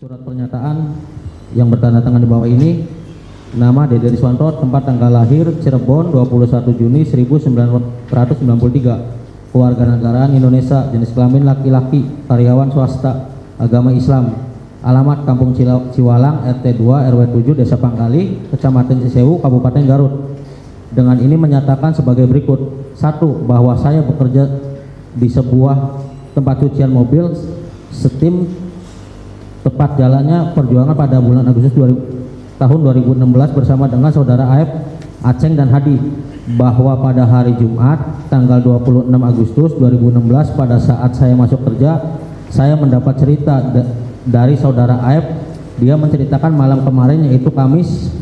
Surat pernyataan yang bertanda tangan di bawah ini, nama Dede Riswanto, tempat tanggal lahir Cirebon 21 Juni 1993, kewarganegaraan Indonesia, jenis kelamin laki-laki, karyawan swasta, agama Islam, alamat Kampung Ciwalang, RT 2 RW 7 Desa Pangkali, Kecamatan Cisewu, Kabupaten Garut. Dengan ini menyatakan sebagai berikut: 1. Bahwa saya bekerja di sebuah tempat cucian mobil Steam, tepat jalannya perjuangan pada bulan Agustus tahun 2016 bersama dengan saudara Aep, Aceng dan Hadi, bahwa pada hari Jumat tanggal 26 Agustus 2016 pada saat saya masuk kerja, saya mendapat cerita dari saudara Aep. Dia menceritakan malam kemarin, yaitu Kamis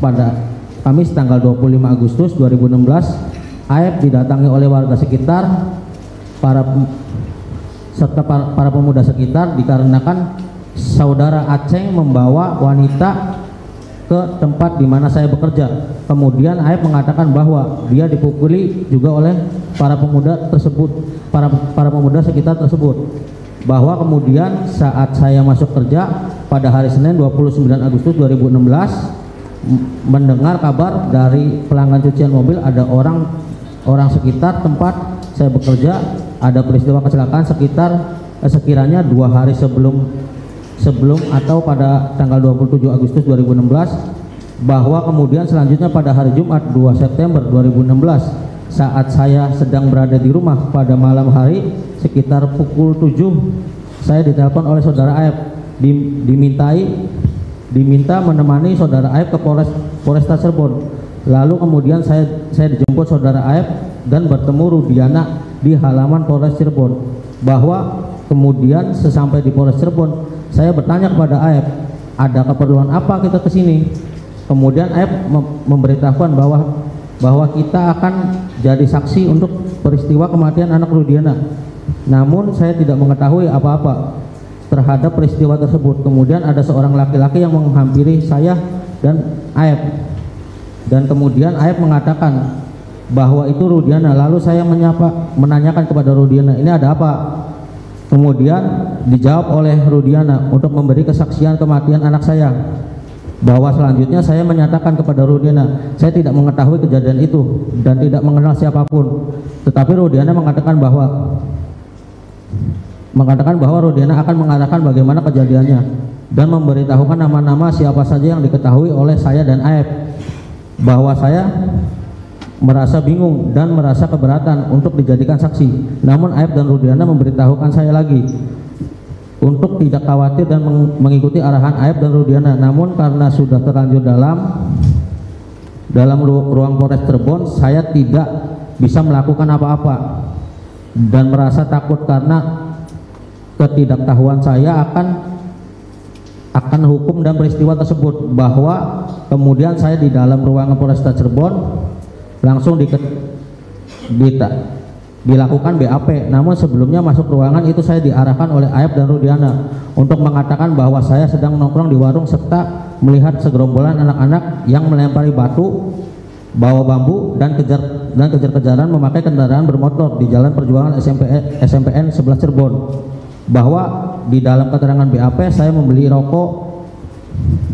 tanggal 25 Agustus 2016, Aep didatangi oleh warga sekitar, serta para pemuda sekitar, dikarenakan saudara Aceng membawa wanita ke tempat di mana saya bekerja. Kemudian Aep mengatakan bahwa dia dipukuli juga oleh para pemuda tersebut, para pemuda sekitar tersebut. Bahwa kemudian saat saya masuk kerja pada hari Senin 29 Agustus 2016, mendengar kabar dari pelanggan cucian mobil ada orang sekitar tempat saya bekerja ada peristiwa kecelakaan sekiranya 2 hari sebelum atau pada tanggal 27 Agustus 2016, bahwa kemudian selanjutnya pada hari Jumat 2 September 2016 saat saya sedang berada di rumah pada malam hari sekitar pukul 7, saya ditelepon oleh saudara Aep, diminta menemani saudara Aep ke Polresta Cirebon. Lalu kemudian saya dijemput saudara Aep dan bertemu Rudiana di halaman Polres Cirebon. Bahwa kemudian sesampai di Polres Cirebon, saya bertanya kepada Aep, ada keperluan apa kita ke sini? Kemudian Aep memberitahukan bahwa kita akan jadi saksi untuk peristiwa kematian anak Rudiana. Namun saya tidak mengetahui apa-apa terhadap peristiwa tersebut. Kemudian ada seorang laki-laki yang menghampiri saya dan Aep, dan kemudian Aep mengatakan bahwa itu Rudiana. Lalu saya menanyakan kepada Rudiana, ini ada apa? Kemudian dijawab oleh Rudiana untuk memberi kesaksian kematian anak saya. Bahwa selanjutnya saya menyatakan kepada Rudiana, saya tidak mengetahui kejadian itu dan tidak mengenal siapapun. Tetapi Rudiana mengatakan bahwa Rudiana akan mengarahkan bagaimana kejadiannya dan memberitahukan nama-nama siapa saja yang diketahui oleh saya dan Aep. Bahwa saya merasa bingung dan merasa keberatan untuk dijadikan saksi. Namun Aep dan Rudiana memberitahukan saya lagi untuk tidak khawatir dan mengikuti arahan Aep dan Rudiana. Namun karena sudah terlanjur dalam ruang Polres Cirebon, saya tidak bisa melakukan apa-apa dan merasa takut karena ketidaktahuan saya akan hukum dan peristiwa tersebut. Bahwa kemudian saya di dalam ruangan Polresta Cirebon langsung dilakukan BAP. Namun sebelumnya masuk ruangan itu saya diarahkan oleh Aep dan Rudiana untuk mengatakan bahwa saya sedang nongkrong di warung serta melihat segerombolan anak-anak yang melempari batu, bawa bambu dan kejar-kejaran memakai kendaraan bermotor di Jalan Perjuangan SMPN 11 Cirebon. Bahwa di dalam keterangan BAP saya membeli rokok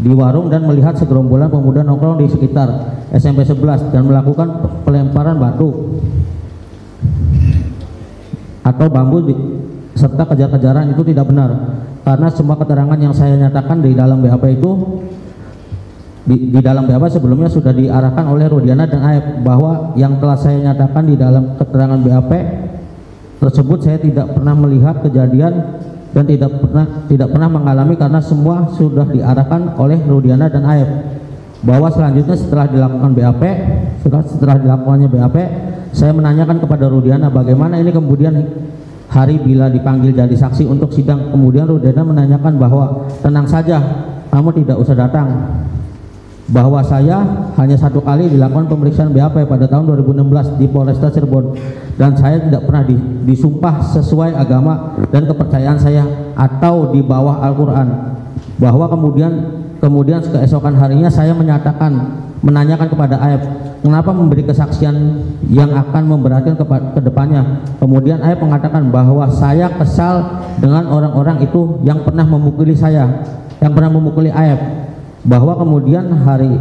di warung dan melihat segerombolan pemuda nongkrong di sekitar SMP 11 dan melakukan pelemparan batu atau bambu serta kejar-kejaran itu tidak benar, karena semua keterangan yang saya nyatakan di dalam BAP itu di dalam BAP sebelumnya sudah diarahkan oleh Rudiana dan Aep. Bahwa yang telah saya nyatakan di dalam keterangan BAP tersebut saya tidak pernah melihat kejadian dan tidak pernah mengalami, karena semua sudah diarahkan oleh Rudiana dan Aep. Bahwa selanjutnya setelah dilakukannya BAP, saya menanyakan kepada Rudiana bagaimana ini kemudian hari bila dipanggil jadi saksi untuk sidang. Kemudian Rudiana menanyakan bahwa tenang saja, kamu tidak usah datang. Bahwa saya hanya 1 kali dilakukan pemeriksaan BAP pada tahun 2016 di Polresta Cirebon, dan saya tidak pernah disumpah sesuai agama dan kepercayaan saya atau di bawah Al-Quran. Bahwa kemudian keesokan harinya saya menanyakan kepada Aep, kenapa memberi kesaksian yang akan memberatkan ke depannya. Kemudian Aep mengatakan bahwa saya kesal dengan orang-orang itu yang pernah memukuli saya. yang pernah memukuli AF, bahwa kemudian hari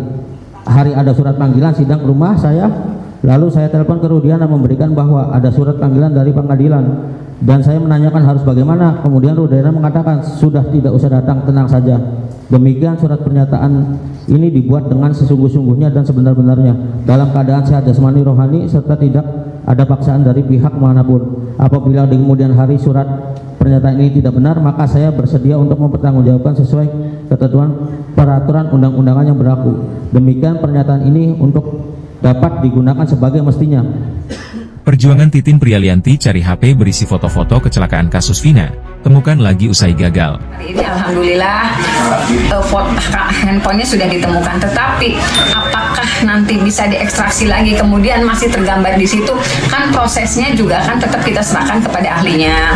ada surat panggilan sidang ke rumah saya, lalu saya telepon ke Rudiana memberikan bahwa ada surat panggilan dari pengadilan, dan saya menanyakan harus bagaimana. Kemudian Rudiana mengatakan sudah, tidak usah datang, tenang saja. Demikian surat pernyataan ini dibuat dengan sesungguh-sungguhnya dan sebenar-benarnya dalam keadaan sehat jasmani rohani serta tidak ada paksaan dari pihak manapun. Apabila di kemudian hari surat pernyataan ini tidak benar, maka saya bersedia untuk mempertanggungjawabkan sesuai ketentuan peraturan undang-undangan yang berlaku. Demikian pernyataan ini untuk dapat digunakan sebagai mestinya. Perjuangan Titin Prialianti cari HP berisi foto-foto kecelakaan kasus Vina, temukan lagi usai gagal. Hari ini alhamdulillah handphonenya sudah ditemukan, tetapi apakah nanti bisa diekstraksi lagi kemudian masih tergambar di situ, kan prosesnya juga kan tetap kita serahkan kepada ahlinya.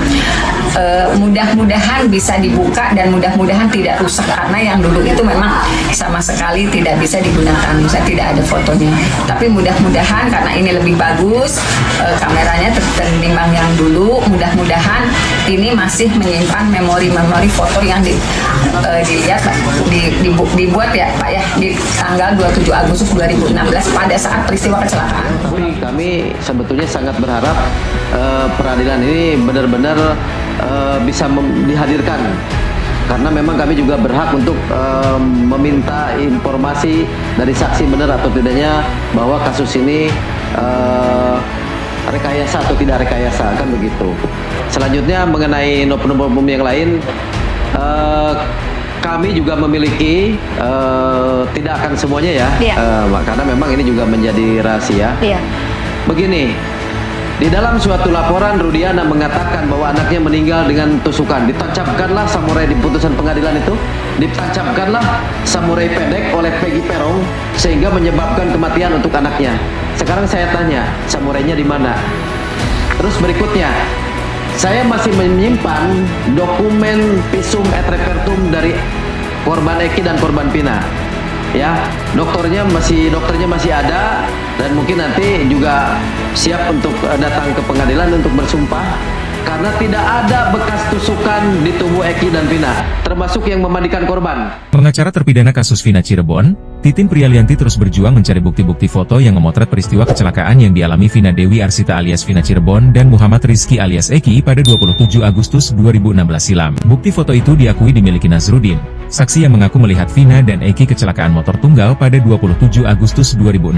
Mudah-mudahan bisa dibuka dan mudah-mudahan tidak rusak, karena yang dulu itu memang sama sekali tidak bisa digunakan, bisa tidak ada fotonya. Tapi mudah-mudahan karena ini lebih bagus, kameranya tertimbang yang dulu, mudah-mudahan ini masih menyimpan memori-memori foto yang dilihat dibuat ya Pak ya di tanggal 27 Agustus 2016 pada saat peristiwa kecelakaan. Kami sebetulnya sangat berharap peradilan ini benar-benar bisa dihadirkan, karena memang kami juga berhak untuk meminta informasi dari saksi benar atau tidaknya bahwa kasus ini rekayasa atau tidak rekayasa, kan begitu. Selanjutnya mengenai oknum yang lain, kami juga memiliki, tidak akan semuanya ya, karena memang ini juga menjadi rahasia. Begini, di dalam suatu laporan Rudiana mengatakan bahwa anaknya meninggal dengan tusukan. Ditancapkanlah samurai di putusan pengadilan itu, ditancapkanlah samurai pendek oleh Peggy Perong sehingga menyebabkan kematian untuk anaknya. Sekarang saya tanya, samurainya di mana? Terus berikutnya, saya masih menyimpan dokumen visum et repertum dari korban Eki dan korban Vina. Ya, dokternya masih ada, dan mungkin nanti juga siap untuk datang ke pengadilan untuk bersumpah, karena tidak ada bekas tusukan di tubuh Eki dan Vina, termasuk yang memandikan korban. Pengacara terpidana kasus Vina Cirebon, Titin Prialianti terus berjuang mencari bukti-bukti foto yang memotret peristiwa kecelakaan yang dialami Vina Dewi Arsita alias Vina Cirebon dan Muhammad Rizky alias Eki pada 27 Agustus 2016 silam. Bukti foto itu diakui dimiliki Nazrudin, saksi yang mengaku melihat Vina dan Eki kecelakaan motor tunggal pada 27 Agustus 2016.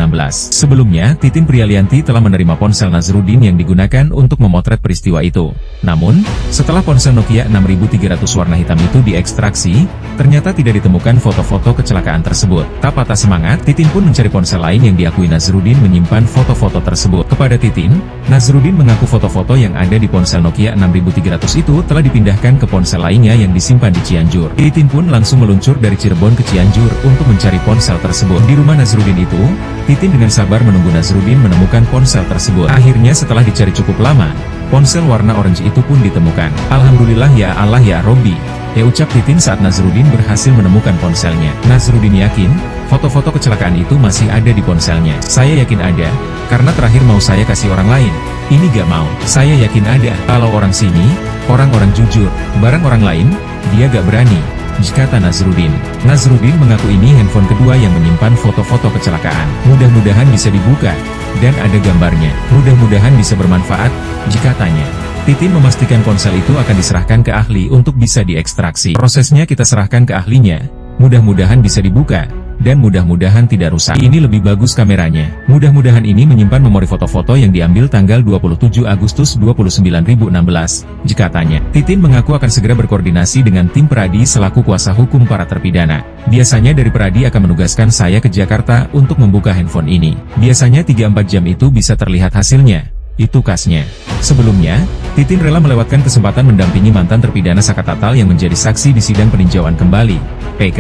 Sebelumnya, Titin Prialianti telah menerima ponsel Nazrudin yang digunakan untuk memotret peristiwa itu. Namun, setelah ponsel Nokia 6300 warna hitam itu diekstraksi, ternyata tidak ditemukan foto-foto kecelakaan tersebut. Tak patah semangat, Titin pun mencari ponsel lain yang diakui Nazrudin menyimpan foto-foto tersebut. Kepada Titin, Nazrudin mengaku foto-foto yang ada di ponsel Nokia 6300 itu telah dipindahkan ke ponsel lainnya yang disimpan di Cianjur. Titin pun langsung meluncur dari Cirebon ke Cianjur untuk mencari ponsel tersebut. Di rumah Nazrudin itu, Titin dengan sabar menunggu Nazrudin menemukan ponsel tersebut. Akhirnya setelah dicari cukup lama, ponsel warna orange itu pun ditemukan. Alhamdulillah ya Allah ya Robbi, ya ucap Titin saat Nazrudin berhasil menemukan ponselnya. Nazrudin yakin, foto-foto kecelakaan itu masih ada di ponselnya. Saya yakin ada, karena terakhir mau saya kasih orang lain. Ini gak mau. Saya yakin ada. Kalau orang sini, orang-orang jujur, barang orang lain, dia gak berani, kata Nazrudin. Nazrudin mengaku ini handphone kedua yang menyimpan foto-foto kecelakaan. Mudah-mudahan bisa dibuka, dan ada gambarnya. Mudah-mudahan bisa bermanfaat, katanya. Titin memastikan ponsel itu akan diserahkan ke ahli untuk bisa diekstraksi. Prosesnya kita serahkan ke ahlinya. Mudah-mudahan bisa dibuka, dan mudah-mudahan tidak rusak. Ini lebih bagus kameranya. Mudah-mudahan ini menyimpan memori foto-foto yang diambil tanggal 27 Agustus 2016, katanya. Titin mengaku akan segera berkoordinasi dengan tim Peradi selaku kuasa hukum para terpidana. Biasanya dari Peradi akan menugaskan saya ke Jakarta untuk membuka handphone ini. Biasanya 3-4 jam itu bisa terlihat hasilnya. Itu kasnya. Sebelumnya, Titin rela melewatkan kesempatan mendampingi mantan terpidana Saka Tatal yang menjadi saksi di sidang peninjauan kembali (PK)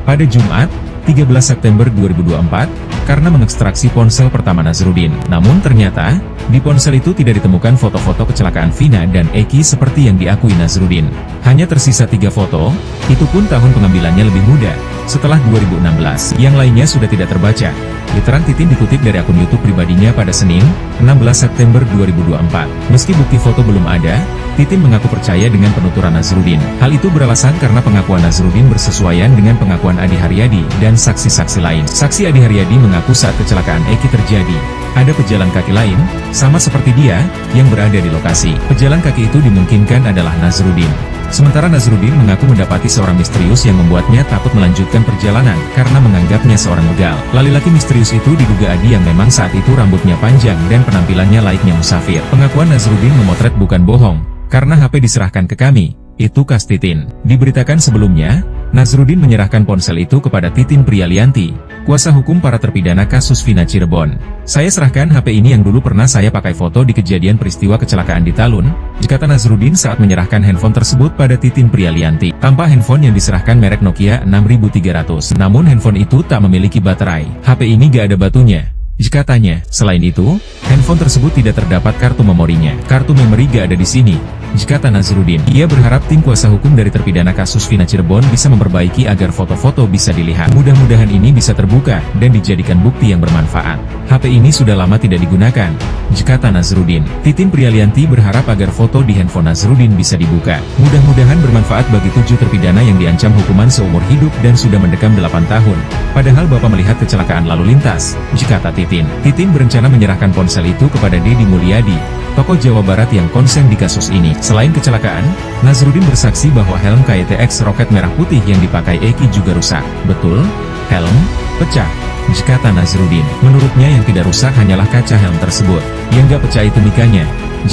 pada Jumat, 13 September 2024, karena mengekstraksi ponsel pertama Nazrudin. Namun ternyata, di ponsel itu tidak ditemukan foto-foto kecelakaan Vina dan Eki seperti yang diakui Nazrudin. Hanya tersisa 3 foto, itu pun tahun pengambilannya lebih muda, setelah 2016. Yang lainnya sudah tidak terbaca. Literan Titin dikutip dari akun YouTube pribadinya pada Senin, 16 September 2024. Meski bukti foto belum ada, Titin mengaku percaya dengan penuturan Nazrudin. Hal itu beralasan karena pengakuan Nazrudin bersesuaian dengan pengakuan Adi Haryadi dan saksi-saksi lain. Saksi Adi Haryadi mengaku saat kecelakaan Eki terjadi, ada pejalan kaki lain, sama seperti dia, yang berada di lokasi. Pejalan kaki itu dimungkinkan adalah Nazrudin. Sementara Nazrudin mengaku mendapati seorang misterius yang membuatnya takut melanjutkan perjalanan karena menganggapnya seorang begal. Laki-laki misterius itu diduga Adi yang memang saat itu rambutnya panjang dan penampilannya layaknya musafir. Pengakuan Nazrudin memotret bukan bohong, karena HP diserahkan ke kami, itu kas Titin. Diberitakan sebelumnya, Nazrudin menyerahkan ponsel itu kepada Titin Prialianti, kuasa hukum para terpidana kasus Vina Cirebon. Saya serahkan HP ini yang dulu pernah saya pakai foto di kejadian peristiwa kecelakaan di Talun, kata Nazrudin saat menyerahkan handphone tersebut pada Titin Prialianti. Tampak handphone yang diserahkan merek Nokia 6300. Namun handphone itu tak memiliki baterai. HP ini gak ada batunya, katanya. Selain itu, handphone tersebut tidak terdapat kartu memorinya. Kartu memori gak ada di sini, kata Nazrudin. Ia berharap tim kuasa hukum dari terpidana kasus Vina Cirebon bisa memperbaiki agar foto-foto bisa dilihat. Mudah-mudahan ini bisa terbuka dan dijadikan bukti yang bermanfaat. HP ini sudah lama tidak digunakan, kata Nazrudin. Titin Prialianti berharap agar foto di handphone Nazrudin bisa dibuka. Mudah-mudahan bermanfaat bagi 7 terpidana yang diancam hukuman seumur hidup dan sudah mendekam 8 tahun. Padahal Bapak melihat kecelakaan lalu lintas, kata Titin. Titin berencana menyerahkan ponsel itu kepada Deddy Mulyadi, tokoh Jawa Barat yang konsen di kasus ini. Selain kecelakaan, Nazrudin bersaksi bahwa helm KTX roket merah putih yang dipakai Eki juga rusak. Betul, helm pecah, kata Nazrudin. Menurutnya yang tidak rusak hanyalah kaca helm tersebut. Yang gak pecah itu mikanya,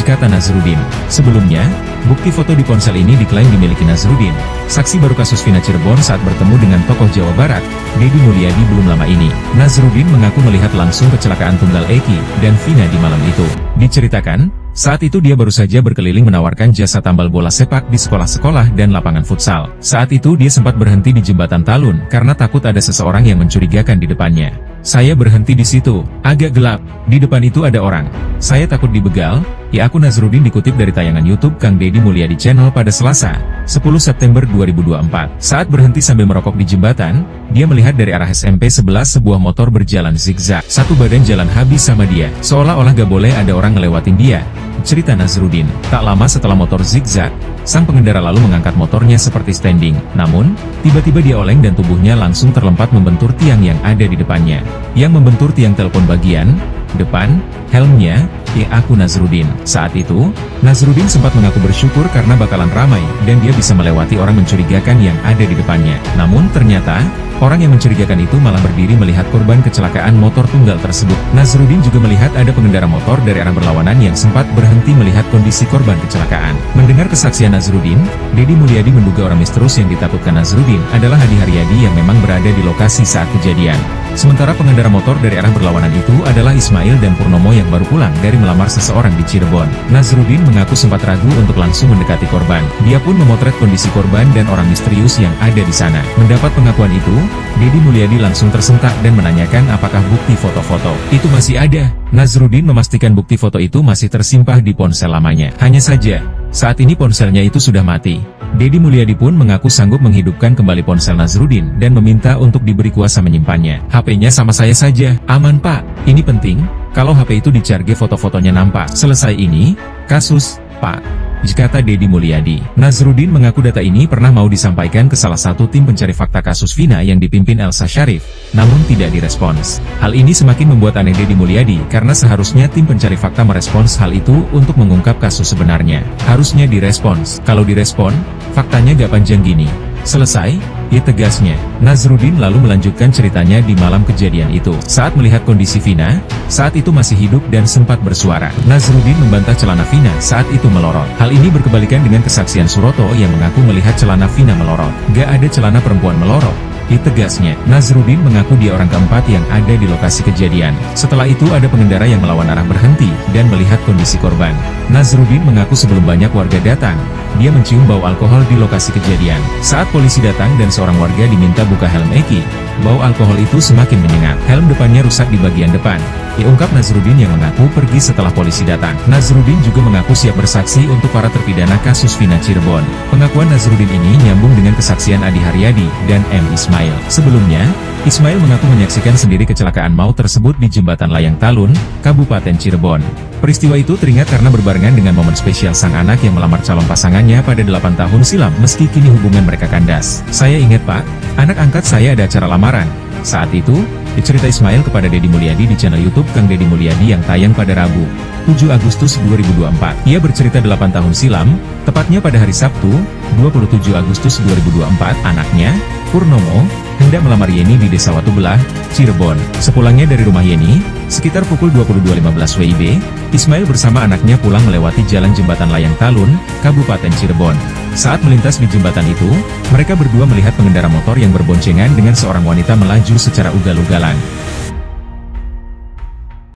kata Nazrudin. Sebelumnya, bukti foto di ponsel ini diklaim dimiliki Nazrudin, saksi baru kasus Vina Cirebon saat bertemu dengan tokoh Jawa Barat, Deddy Mulyadi belum lama ini. Nazrudin mengaku melihat langsung kecelakaan tunggal Eki dan Vina di malam itu. Diceritakan, saat itu dia baru saja berkeliling menawarkan jasa tambal bola sepak di sekolah-sekolah dan lapangan futsal. Saat itu dia sempat berhenti di jembatan Talun karena takut ada seseorang yang mencurigakan di depannya. Saya berhenti di situ, agak gelap, di depan itu ada orang. Saya takut dibegal, ya aku. Nazrudin dikutip dari tayangan YouTube Kang Deddy Mulyadi Channel pada Selasa, 10 September 2024. Saat berhenti sambil merokok di jembatan, dia melihat dari arah SMP 11 sebuah motor berjalan zigzag. Satu badan jalan habis sama dia, seolah-olah gak boleh ada orang ngelewatin dia, cerita Nazrudin. Tak lama setelah motor zigzag, sang pengendara lalu mengangkat motornya seperti standing. Namun, tiba-tiba dia oleng dan tubuhnya langsung terlempar membentur tiang yang ada di depannya. Yang membentur tiang telepon bagian depan, helmnya, ya aku Nazrudin. Saat itu, Nazrudin sempat mengaku bersyukur karena bakalan ramai dan dia bisa melewati orang mencurigakan yang ada di depannya. Namun ternyata, orang yang mencurigakan itu malah berdiri melihat korban kecelakaan motor tunggal tersebut. Nazrudin juga melihat ada pengendara motor dari arah berlawanan yang sempat berhenti melihat kondisi korban kecelakaan. Mendengar kesaksian Nazrudin, Deddy Mulyadi menduga orang misterius yang ditakutkan Nazrudin adalah Adi Haryadi yang memang berada di lokasi saat kejadian. Sementara pengendara motor dari arah berlawanan itu adalah Ismail dan Purnomo yang baru pulang dari melamar seseorang di Cirebon. Nazrudin mengaku sempat ragu untuk langsung mendekati korban. Dia pun memotret kondisi korban dan orang misterius yang ada di sana. Mendapat pengakuan itu, Deddy Mulyadi langsung tersentak dan menanyakan apakah bukti foto-foto itu masih ada. Nazrudin memastikan bukti foto itu masih tersimpan di ponsel lamanya. Hanya saja, saat ini ponselnya itu sudah mati. Deddy Mulyadi pun mengaku sanggup menghidupkan kembali ponsel Nazrudin dan meminta untuk diberi kuasa menyimpannya. HP-nya sama saya saja, aman Pak. Ini penting, kalau HP itu dicharge foto-fotonya nampak. Selesai ini, kasus, Pak, kata Deddy Mulyadi. Nazrudin mengaku data ini pernah mau disampaikan ke salah satu tim pencari fakta kasus Vina yang dipimpin Elsa Syarif, namun tidak direspons. Hal ini semakin membuat aneh Deddy Mulyadi karena seharusnya tim pencari fakta merespons hal itu untuk mengungkap kasus sebenarnya. Harusnya direspons. Kalau direspon, faktanya gak panjang gini. Selesai, ya tegasnya. Nazrudin lalu melanjutkan ceritanya di malam kejadian itu. Saat melihat kondisi Vina, saat itu masih hidup dan sempat bersuara. Nazrudin membantah celana Vina saat itu melorot. Hal ini berkebalikan dengan kesaksian Suroto yang mengaku melihat celana Vina melorot. Gak ada celana perempuan melorot, ya tegasnya. Nazrudin mengaku dia orang keempat yang ada di lokasi kejadian. Setelah itu ada pengendara yang melawan arah berhenti dan melihat kondisi korban. Nazrudin mengaku sebelum banyak warga datang, dia mencium bau alkohol di lokasi kejadian. Saat polisi datang dan seorang warga diminta buka helm Eki, bau alkohol itu semakin menyengat. Helm depannya rusak di bagian depan. Diungkap Nazrudin yang mengaku pergi setelah polisi datang. Nazrudin juga mengaku siap bersaksi untuk para terpidana kasus Vina Cirebon. Pengakuan Nazrudin ini nyambung dengan kesaksian Adi Haryadi dan M. Ismail. Sebelumnya, Ismail mengaku menyaksikan sendiri kecelakaan maut tersebut di Jembatan Layang Talun, Kabupaten Cirebon. Peristiwa itu teringat karena berbarengan dengan momen spesial sang anak yang melamar calon pasangannya pada 8 tahun silam meski kini hubungan mereka kandas. "Saya ingat Pak, anak angkat saya ada acara lamaran. Saat itu," dicerita Ismail kepada Deddy Mulyadi di channel YouTube Kang Deddy Mulyadi yang tayang pada Rabu, 7 Agustus 2024. Ia bercerita 8 tahun silam, tepatnya pada hari Sabtu, 27 Agustus 2024, anaknya, Purnomo, hendak melamar Yeni di Desa Watu Belah, Cirebon. Sepulangnya dari rumah Yeni, sekitar pukul 22.15 WIB, Ismail bersama anaknya pulang melewati jalan Jembatan Layang Talun, Kabupaten Cirebon. Saat melintas di jembatan itu, mereka berdua melihat pengendara motor yang berboncengan dengan seorang wanita melaju secara ugal-ugalan.